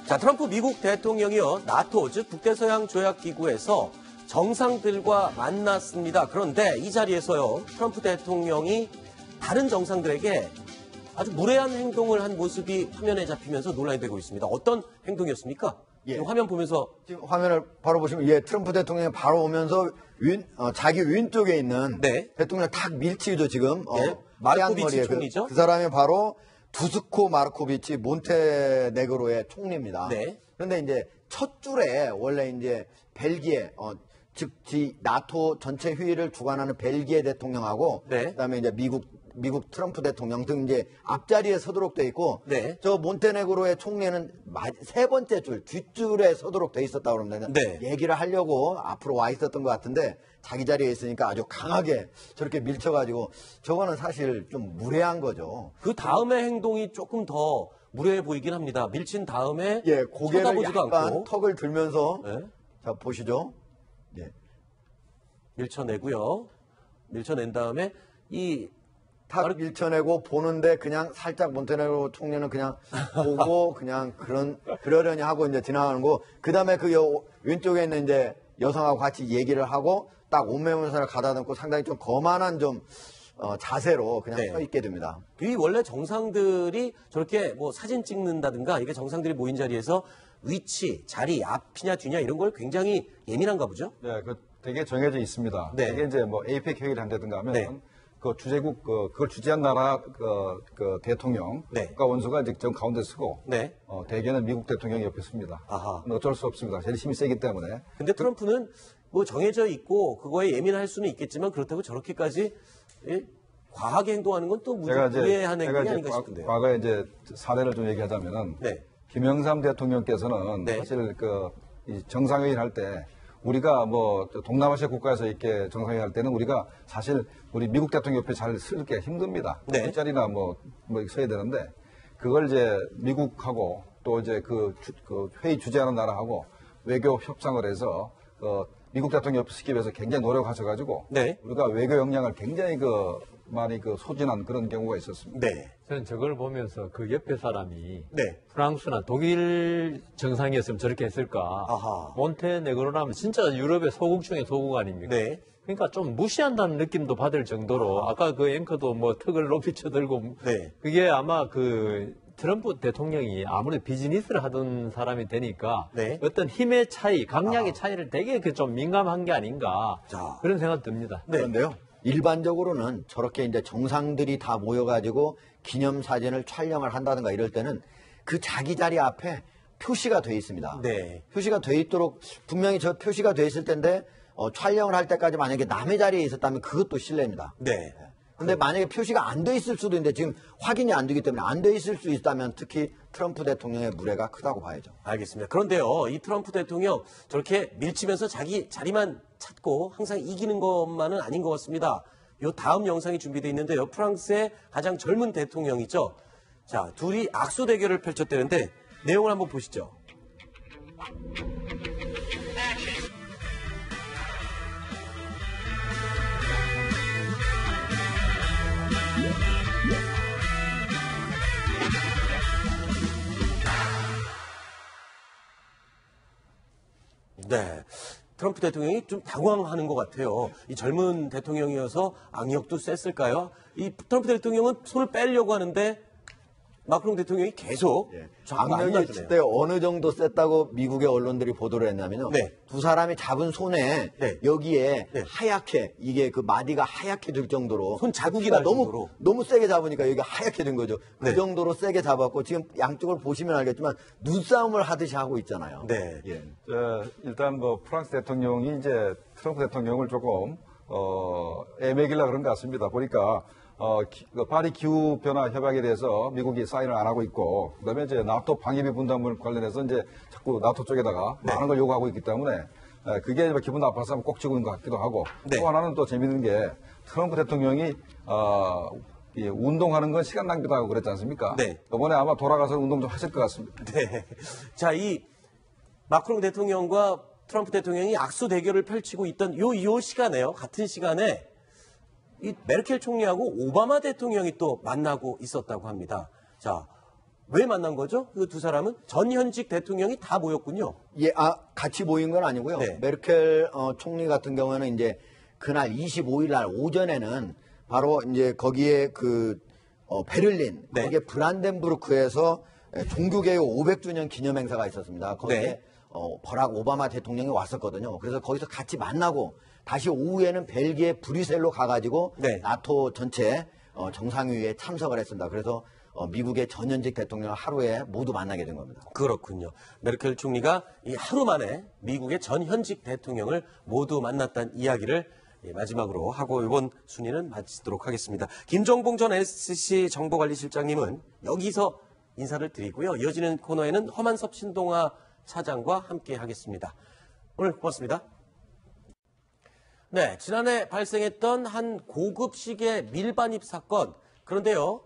자, 트럼프 미국 대통령이요, 나토, 즉 북대서양 조약기구에서 정상들과 만났습니다. 그런데 이 자리에서요, 트럼프 대통령이 다른 정상들에게 아주 무례한 행동을 한 모습이 화면에 잡히면서 논란이 되고 있습니다. 어떤 행동이었습니까? 예. 화면 보면서. 지금 화면을 바로 보시면, 예, 트럼프 대통령이 바로 오면서 자기 윈 쪽에 있는 네. 대통령 탁 밀치죠, 지금. 네. 마르코비치 머리에 총리죠? 그 사람이 바로 두스코 마르코비치 몬테네그로의 총리입니다. 네. 그런데 이제 첫 줄에 원래 이제 벨기에, 즉 나토 전체 회의를 주관하는 벨기에 대통령하고 네. 그다음에 이제 미국 트럼프 대통령 등 이제 앞자리에 서도록 돼 있고 네. 저 몬테네그로의 총리는 세 번째 줄 뒷줄에 서도록 돼 있었다고 그럽니다. 네. 얘기를 하려고 앞으로 와 있었던 것 같은데 자기 자리에 있으니까 아주 강하게 저렇게 밀쳐가지고 저거는 사실 좀 무례한 거죠. 그 다음의 행동이 조금 더 무례해 보이긴 합니다. 밀친 다음에 예, 고개를 쳐다보지도 약간 않고 턱을 들면서 네. 자 보시죠. 예. 밀쳐내고요. 밀쳐낸 다음에 탁 밀쳐내고 보는데 그냥 살짝 몬테네그로 총리는 그냥 보고 그냥 그러려니 하고 이제 지나가는 거. 그 다음에 그 왼쪽에 있는 이제 여성하고 같이 얘기를 하고 딱 옷매무새를 가다 담고 상당히 좀 거만한 좀 자세로 그냥 네. 서 있게 됩니다. 이 원래 정상들이 저렇게 뭐 사진 찍는다든가 이게 정상들이 모인 자리에서 위치, 자리, 앞이냐 뒤냐 이런 걸 굉장히 예민한가 보죠? 네, 그 되게 정해져 있습니다. 네. 이게 이제 뭐 APEC 회의를 한다든가 하면 네. 그 주재국 그걸 주재한 나라 그 대통령 네. 국가 원수가 이제 정 가운데 서고 네. 대개는 미국 대통령이 옆에 섭니다. 아하. 어쩔 수 없습니다. 제일 힘이 세기 때문에. 근데 트럼프는 뭐 정해져 있고 그거에 예민할 수는 있겠지만 그렇다고 저렇게까지 과하게 행동하는 건 또 무례한 행동이 아닌가 싶은데요. 과거에 이제 사례를 좀 얘기하자면은 네. 김영삼 대통령께서는 네. 사실 이 정상회의를 할 때 우리가 뭐 동남아시아 국가에서 이렇게 정상회의 할 때는 우리가 사실 우리 미국 대통령 옆에 잘 서기 힘듭니다. 네. 뒷자리나 뭐 서야 되는데 그걸 이제 미국하고 또 이제 그 회의 주재하는 나라하고 외교 협상을 해서 미국 대통령 옆에 서기 위해서 굉장히 노력하셔가지고 네. 우리가 외교 역량을 굉장히 많이 소진한 그런 경우가 있었습니다. 네. 저는 저걸 보면서 그 옆에 사람이 네. 프랑스나 독일 정상이었으면 저렇게 했을까. 아하. 몬테네그로라면 진짜 유럽의 소국 중에 소국 아닙니까? 네. 그러니까 좀 무시한다는 느낌도 받을 정도로 아까 그 앵커도 뭐 턱을 높이 쳐들고 네. 그게 아마 그 트럼프 대통령이 아무래도 비즈니스를 하던 사람이 되니까 네. 어떤 힘의 차이, 강약의 차이를 되게 좀 민감한 게 아닌가 자. 그런 생각 듭니다. 네. 그런데요. 일반적으로는 저렇게 이제 정상들이 다 모여가지고 기념사진을 촬영을 한다든가 이럴 때는 그 자기 자리 앞에 표시가 돼 있습니다. 네. 표시가 돼 있도록 분명히 저 표시가 돼 있을 텐데 촬영을 할 때까지 만약에 남의 자리에 있었다면 그것도 실례입니다. 네. 근데 만약에 표시가 안 돼 있을 수도 있는데 지금 확인이 안 되기 때문에 안 돼 있을 수 있다면 특히 트럼프 대통령의 무례가 크다고 봐야죠. 알겠습니다. 그런데요, 이 트럼프 대통령 저렇게 밀치면서 자기 자리만 찾고 항상 이기는 것만은 아닌 것 같습니다. 요 다음 영상이 준비되어 있는데요. 프랑스의 가장 젊은 대통령이죠. 자, 둘이 악수 대결을 펼쳤다는데 내용을 한번 보시죠. 네. 트럼프 대통령이 좀 당황하는 것 같아요. 이 젊은 대통령이어서 악력도 셌을까요? 이 트럼프 대통령은 손을 빼려고 하는데 마크롱 대통령이 계속 자꾸 안 악력이 놔주네요. 그때 어느 정도 셌다고 미국의 언론들이 보도를 했냐면요. 네. 두 사람이 잡은 손에 네. 여기에 네. 하얗게 이게 그 마디가 하얗게 될 정도로 손 자국이 날 정도로. 너무 세게 잡으니까 여기 하얗게 된 거죠. 네. 그 정도로 세게 잡았고 지금 양쪽을 보시면 알겠지만 눈싸움을 하듯이 하고 있잖아요. 네. 예. 일단 뭐 프랑스 대통령이 이제 트럼프 대통령을 조금 애매길라 그런 것 같습니다. 보니까 파리 기후 변화 협약에 대해서 미국이 사인을 안 하고 있고 그다음에 이제 나토 방위비 분담을 관련해서 이제 자꾸 나토 쪽에다가 많은 걸 요구하고 있기 때문에 그게 기분 나빠서 한번 꼭 찍은 것 같기도 하고 네. 또 하나는 또 재밌는 게 트럼프 대통령이 이 운동하는 건 시간 낭비다고 그랬지 않습니까? 네. 이번에 아마 돌아가서 운동 좀 하실 것 같습니다. 네. 자, 이 마크롱 대통령과 트럼프 대통령이 악수 대결을 펼치고 있던 요 시간에요. 같은 시간에 이 메르켈 총리하고 오바마 대통령이 또 만나고 있었다고 합니다. 자, 왜 만난 거죠? 그 두 사람은 전현직 대통령이 다 모였군요. 예, 같이 모인 건 아니고요. 네. 메르켈 총리 같은 경우에는 이제 그날 25일 날 오전에는 바로 이제 거기에 베를린, 네. 거기에 브란덴부르크에서 종교개혁 500주년 기념 행사가 있었습니다. 거기에 네. 버락 오바마 대통령이 왔었거든요. 그래서 거기서 같이 만나고 다시 오후에는 벨기에 브뤼셀로 가가지고 네. 나토 전체 정상회의에 참석을 했습니다. 그래서 미국의 전현직 대통령을 하루에 모두 만나게 된 겁니다. 그렇군요. 메르켈 총리가 이 하루 만에 미국의 전현직 대통령을 모두 만났다는 이야기를 마지막으로 하고 이번 순위는 마치도록 하겠습니다. 김정봉 전 SC 정보관리실장님은 여기서 인사를 드리고요. 이어지는 코너에는 허만섭 신동아 차장과 함께 하겠습니다. 오늘 고맙습니다. 네, 지난해 발생했던 한 고급 시계 밀반입 사건. 그런데요.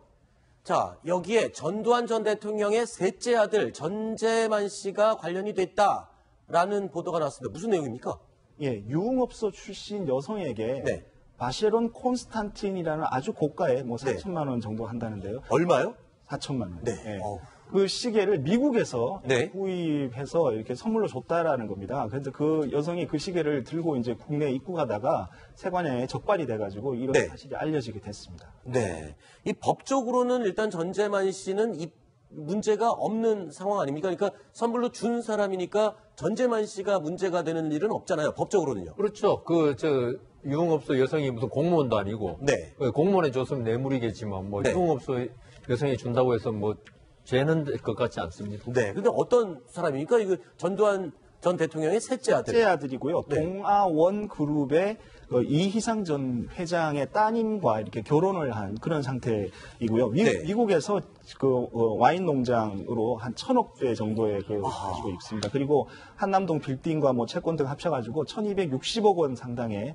자, 여기에 전두환 전 대통령의 셋째 아들 전재만 씨가 관련이 됐다라는 보도가 나왔습니다. 무슨 내용입니까? 예, 유흥업소 출신 여성에게 네. 바쉐론 콘스탄틴이라는 아주 고가의 뭐 네. 4천만 원 정도 한다는데요. 얼마요? 4천만 원. 네. 예. 어우. 그 시계를 미국에서 네. 구입해서 이렇게 선물로 줬다라는 겁니다. 그래서 그 여성이 그 시계를 들고 이제 국내에 입국하다가 세관에 적발이 돼가지고 이런 네. 사실이 알려지게 됐습니다. 네. 이 법적으로는 일단 전재만 씨는 이 문제가 없는 상황 아닙니까? 그러니까 선물로 준 사람이니까 전재만 씨가 문제가 되는 일은 없잖아요. 법적으로는요. 그렇죠. 유흥업소 여성이 무슨 공무원도 아니고. 네. 공무원에 줬으면 뇌물이겠지만, 네. 유흥업소 여성이 준다고 해서 죄는 될 것 같지 않습니다. 네. 근데 어떤 사람입니까? 이거 전두환 전 대통령의 셋째 아들. 셋째 아들이고요. 네. 동아원 그룹의 이희상 전 회장의 따님과 이렇게 결혼을 한 그런 상태이고요. 네. 미국에서 와인 농장으로 한 1,000억 대 정도의 가지고 있습니다. 그리고 한남동 빌딩과 채권 등 합쳐가지고 1,260억 원 상당의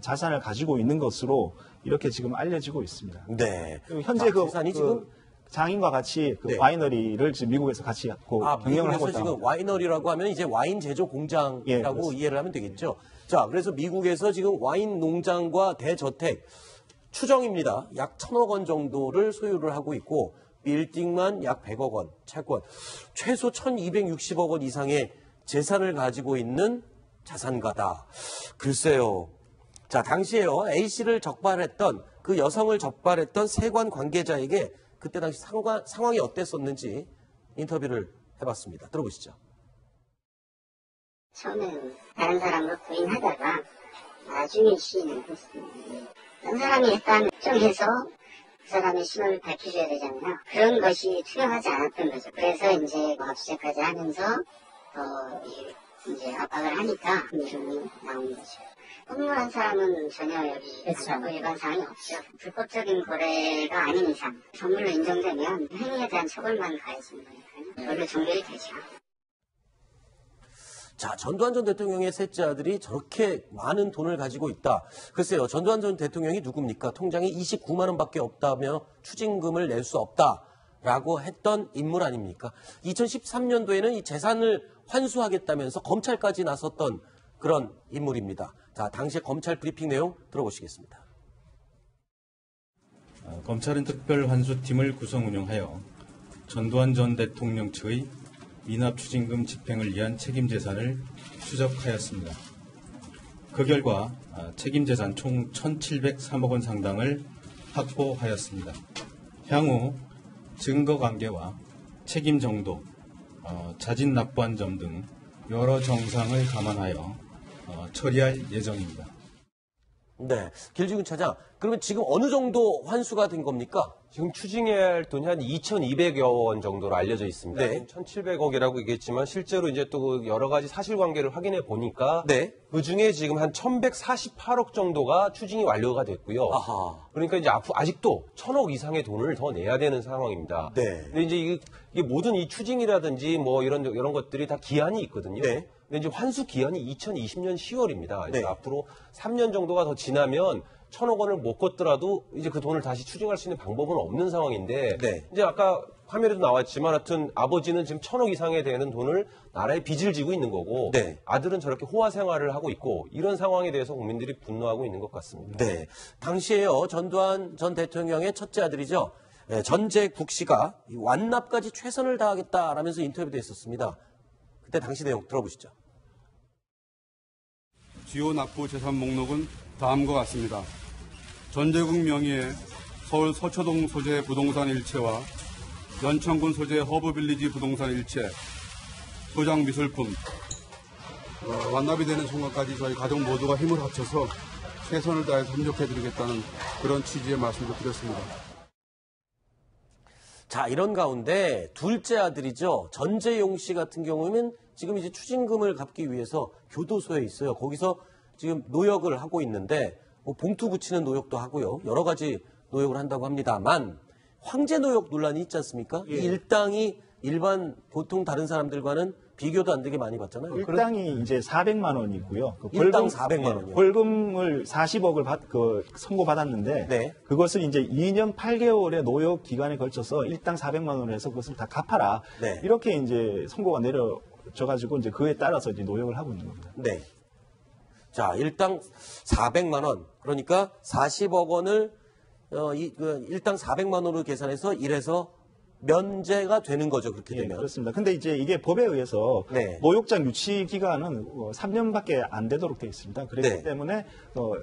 자산을 가지고 있는 것으로 이렇게 지금 알려지고 있습니다. 네. 그리고 현재 재산이 지금 장인과 같이 네. 와이너리를 지금 미국에서 같이 경영을 하고 미국에서 있다. 지금 와이너리라고 하면 이제 와인 제조 공장이라고 예, 이해를 하면 되겠죠. 자, 그래서 미국에서 지금 와인 농장과 대저택 추정입니다. 약 1,000억 원 정도를 소유를 하고 있고 빌딩만 약 100억 원, 채권 최소 1,260억 원 이상의 재산을 가지고 있는 자산가다. 글쎄요. 자, 당시에요. A씨를 적발했던 그 여성을 적발했던 세관 관계자에게 그때 당시 상황이 어땠었는지 인터뷰를 해봤습니다. 들어보시죠. 처음에는 다른 사람과 부인하다가 나중에 시인을 했습니다. 다른 사람이 일단 특정해서 그 사람의 신원을 밝혀줘야 되잖아요. 그런 것이 투명하지 않았던 거죠. 그래서 이제 압수수색까지 하면서 이제 압박을 하니까 이름이 나온 거죠. 폭로한 사람은 전혀 여기 일반 사항이 없죠. 불법적인 거래가 아닌 이상 선물로 인정되면 행위에 대한 처벌만 가해지는 거니까요. 그걸로 종결이 되죠. 자, 전두환 전 대통령의 셋째 아들이 저렇게 많은 돈을 가지고 있다. 글쎄요, 전두환 전 대통령이 누굽니까? 통장에 29만 원밖에 없다며 추징금을 낼 수 없다라고 했던 인물 아닙니까? 2013년도에는 이 재산을 환수하겠다면서 검찰까지 나섰던 그런 인물입니다. 자, 당시의 검찰 브리핑 내용 들어보시겠습니다. 검찰은 특별환수팀을 구성 운영하여 전두환 전 대통령 측의 미납 추징금 집행을 위한 책임 재산을 추적하였습니다. 그 결과 책임 재산 총 1,703억 원 상당을 확보하였습니다. 향후 증거 관계와 책임 정도, 자진 납부한 점 등 여러 정상을 감안하여 처리할 예정입니다. 네, 길지군 차장. 그러면 지금 어느 정도 환수가 된 겁니까? 지금 추징해야 할 돈이 한 2,200여 원 정도로 알려져 있습니다. 네. 1,700억이라고 얘기했지만 실제로 이제 또 여러 가지 사실관계를 확인해 보니까 네. 그 중에 지금 한 1,148억 정도가 추징이 완료가 됐고요. 아하. 그러니까 이제 아직도 1,000억 이상의 돈을 더 내야 되는 상황입니다. 네. 근데 이제 이게 모든 이 추징이라든지 뭐 이런 것들이 다 기한이 있거든요. 네. 근데 이제 환수 기한이 2020년 10월입니다. 네. 앞으로 3년 정도가 더 지나면 1,000억 원을 못 걷더라도 이제 그 돈을 다시 추징할 수 있는 방법은 없는 상황인데 네. 이제 아까 화면에도 나왔지만 하여튼 아버지는 지금 1,000억 이상에 되는 돈을 나라에 빚을 지고 있는 거고 네. 아들은 저렇게 호화 생활을 하고 있고 이런 상황에 대해서 국민들이 분노하고 있는 것 같습니다. 네. 당시에요, 전두환 전 대통령의 첫째 아들이죠. 전재국 씨가 이 완납까지 최선을 다하겠다라면서 인터뷰도 했었습니다. 그때 당시 내용 들어보시죠. 주요 납부 재산 목록은 다음과 같습니다. 전재국 명의의 서울 서초동 소재 부동산 일체와 연천군 소재 허브빌리지 부동산 일체, 소장 미술품, 완납이 되는 순간까지 저희 가족 모두가 힘을 합쳐서 최선을 다해서 협력해드리겠다는 그런 취지의 말씀을 드렸습니다. 자, 이런 가운데 둘째 아들이죠. 전재용 씨 같은 경우는 지금 이제 추징금을 갚기 위해서 교도소에 있어요. 거기서 지금 노역을 하고 있는데 뭐 봉투 붙이는 노역도 하고요. 여러 가지 노역을 한다고 합니다만 황제 노역 논란이 있지 않습니까? 이 일당이 일반 보통 다른 사람들과는 비교도 안 되게 많이 받잖아요. 일당이 이제 400만 원이고요. 그 일당 400만 원이요. 벌금을 40억을 선고받았는데 네. 그것을 이제 2년 8개월의 노역 기간에 걸쳐서 일당 400만 원을 해서 그것을 다 갚아라. 네. 이렇게 이제 선고가 내려져가지고 이제 그에 따라서 이제 노역을 하고 있는 겁니다. 네. 자, 일당 400만 원. 그러니까 40억 원을 일당 400만 원으로 계산해서 이래서 면제가 되는 거죠. 그렇게 예, 되면. 그렇습니다. 근데 이제 이게 법에 의해서 네. 노역장 유치 기간은 3년밖에 안 되도록 되어 있습니다. 그렇기 네. 때문에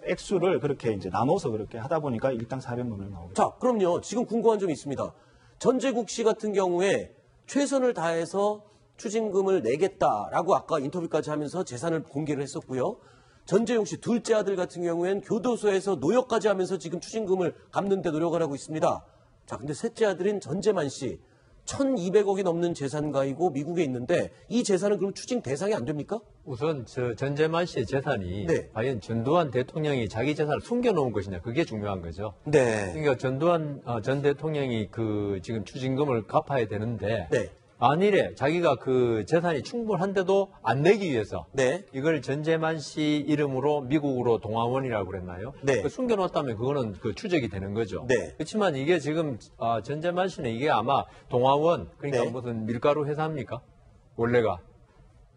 액수를 그렇게 이제 나눠서 그렇게 하다 보니까 일당 400만 원이 나오죠. 자, 그럼요. 지금 궁금한 점이 있습니다. 전재국 씨 같은 경우에 최선을 다해서 추징금을 내겠다라고 아까 인터뷰까지 하면서 재산을 공개를 했었고요. 전재용 씨 둘째 아들 같은 경우에는 교도소에서 노역까지 하면서 지금 추징금을 갚는 데 노력을 하고 있습니다. 자, 근데 셋째 아들인 전재만 씨 1,200억이 넘는 재산가이고 미국에 있는데 이 재산은 그럼 추징 대상이 안 됩니까? 우선 전재만 씨의 재산이 네. 과연 전두환 대통령이 자기 재산을 숨겨놓은 것이냐 그게 중요한 거죠. 네. 그러니까 전두환 전 대통령이 그 지금 추징금을 갚아야 되는데 네. 만일에 자기가 그 재산이 충분한데도 안 내기 위해서 네. 이걸 전재만 씨 이름으로 미국으로 동화원이라고 그랬나요? 네. 숨겨놓았다면 그거는 그 추적이 되는 거죠. 네. 그렇지만 이게 지금 전재만 씨는 이게 아마 동화원 그러니까 네. 무슨 밀가루 회사입니까? 원래가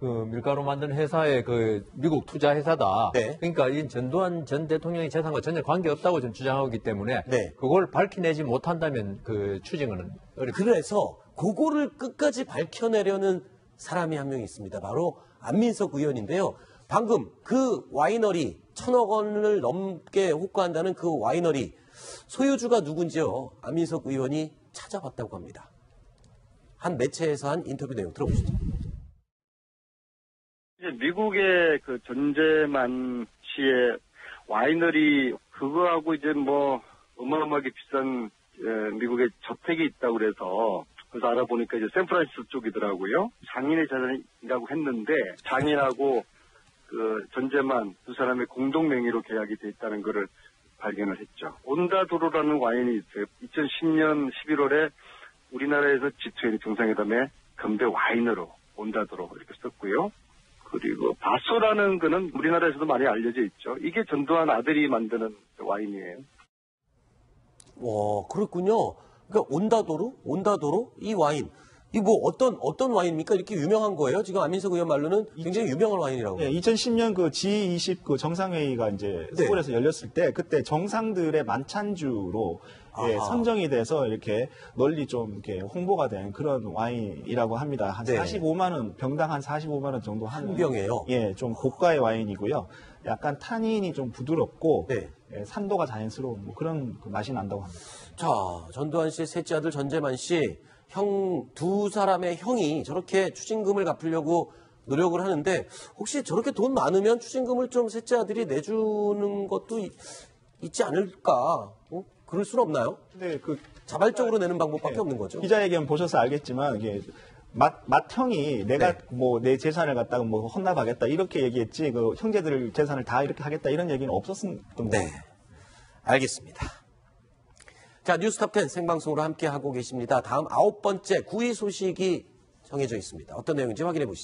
그 밀가루 만드는 회사의 그 미국 투자 회사다. 네. 그러니까 이 전두환 전 대통령의 재산과 전혀 관계 없다고 좀 주장하고 있기 때문에 네. 그걸 밝혀내지 못한다면 그 추징은 어렵죠. 그래서 그거를 끝까지 밝혀내려는 사람이 한 명 있습니다. 바로 안민석 의원인데요. 방금 그 와이너리 1,000억 원을 넘게 호가한다는 그 와이너리 소유주가 누군지요. 안민석 의원이 찾아봤다고 합니다. 한 매체에서 한 인터뷰 내용 들어보시죠. 이제 미국의 그 전재만 씨의 와이너리 그거하고 이제 뭐 어마어마하게 비싼 미국의 저택이 있다고 그래서 그래서 알아보니까 이제 샌프란시스코 쪽이더라고요. 장인의 재산이라고 했는데 장인하고 그 전재만 두 사람의 공동 명의로 계약이 돼 있다는 거를 발견을 했죠. 온다도로라는 와인이 있어요. 2010년 11월에 우리나라에서 G20 정상회담에 건배 와인으로 온다도로 이렇게 썼고요. 그리고 바소라는 거는 우리나라에서도 많이 알려져 있죠. 이게 전두환 아들이 만드는 와인이에요. 와, 그렇군요. 그러니까 온다도로 이 와인. 이 뭐 어떤 와인입니까? 이렇게 유명한 거예요? 지금 안민석 의원 말로는 굉장히 유명한 와인이라고. 네, 2010년 그 G20 그 정상회의가 이제 네. 서울에서 열렸을 때 그때 정상들의 만찬주로 예, 선정이 돼서 이렇게 널리 좀 이렇게 홍보가 된 그런 와인이라고 합니다. 한 네. 45만 원, 병당 한 45만 원 정도 하는 한 병이에요? 예, 좀 고가의 와인이고요. 약간 탄닌이 좀 부드럽고 네. 예, 산도가 자연스러운 뭐 그런 그 맛이 난다고 합니다. 자, 전두환 씨의 셋째 아들 전재만 씨, 두 사람의 형이 저렇게 추징금을 갚으려고 노력을 하는데 혹시 저렇게 돈 많으면 추징금을 좀 셋째 아들이 내주는 것도 있지 않을까? 그럴 수는 없나요? 근데 그 자발적으로 내는 방법밖에 예, 없는 거죠. 기자회견 보셔서 알겠지만 이게 맏형이 내가 네. 뭐 내 재산을 갖다가 뭐 헌납하겠다 이렇게 얘기했지 그 형제들 재산을 다 이렇게 하겠다 이런 얘기는 없었던 거예요. 네, 알겠습니다. 자, 뉴스톱10 생방송으로 함께하고 계십니다. 다음 9번째 9위 소식이 정해져 있습니다. 어떤 내용인지 확인해 보시죠.